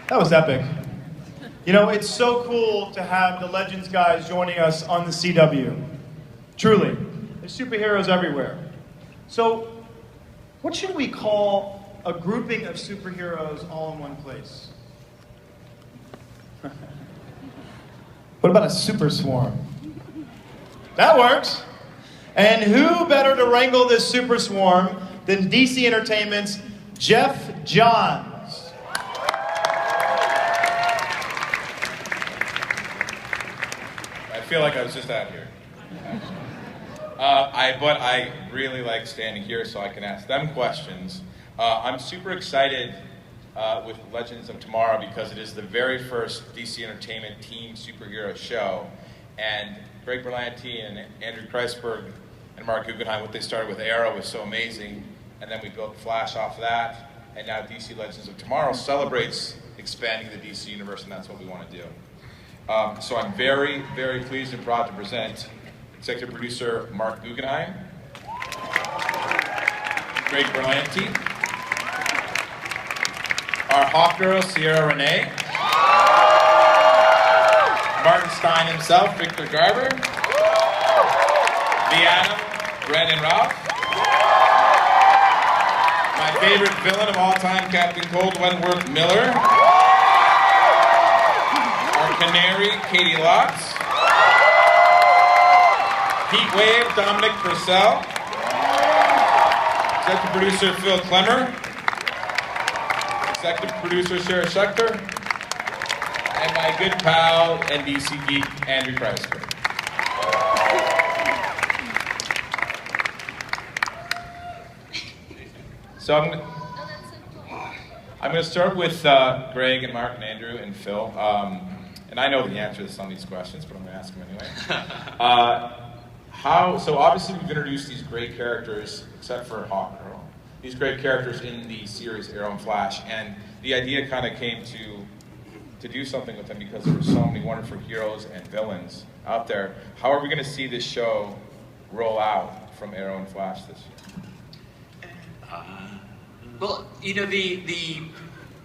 That was epic. You know, it's so cool to have the Legends guys joining us on the CW. Truly. There's superheroes everywhere. So, what should we call a grouping of superheroes all in one place? What about a super swarm? That works. And who better to wrangle this super swarm than DC Entertainment's Jeff Johns? I feel like I was just out here. But I really like standing here so I can ask them questions. I'm super excited with Legends of Tomorrow because it is the very first DC Entertainment team superhero show. And Greg Berlanti and Andrew Kreisberg and Mark Guggenheim, what they started with Arrow was so amazing. And then we built Flash off of that. And now DC Legends of Tomorrow celebrates expanding the DC universe, and that's what we want to do. So I'm very, very pleased and proud to present executive producer Mark Guggenheim, Greg Berlanti, our Hawk Girl, Sierra Renee, Martin Stein himself, Victor Garber, the Atom, Brandon Routh, my favorite villain of all time, Captain Cold Wentworth Miller, our Canary, Katie Lotz, Heat Wave, Dominic Purcell, executive producer Phil Klemmer, executive producer Sarah Schechter, and my good pal and DC geek Andrew Kreisberg. So I'm going to start with Greg and Mark and Andrew and Phil. And I know the answer to some of these questions, but I'm going to ask them anyway. So obviously we've introduced these great characters, except for Hawkgirl, these great characters in the series Arrow and Flash, and the idea kind of came to do something with them because there were so many wonderful heroes and villains out there. How are we going to see this show roll out from Arrow and Flash this year? Well, you know, the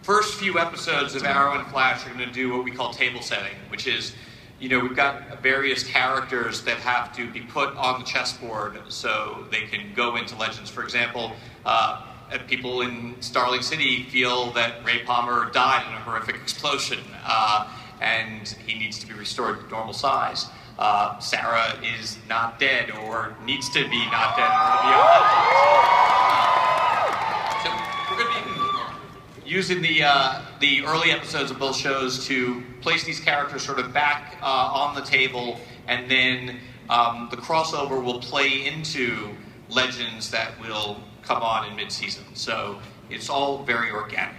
first few episodes of Arrow and Flash are going to do what we call table setting, which is, you know, we've got various characters that have to be put on the chessboard so they can go into Legends. For example, people in Starling City feel that Ray Palmer died in a horrific explosion, and he needs to be restored to normal size. Sarah is not dead, or needs to be not dead in order to be on Legends. So we're going to be using the early episodes of both shows to place these characters sort of back on the table, and then the crossover will play into Legends that will come on in mid-season. So it's all very organic.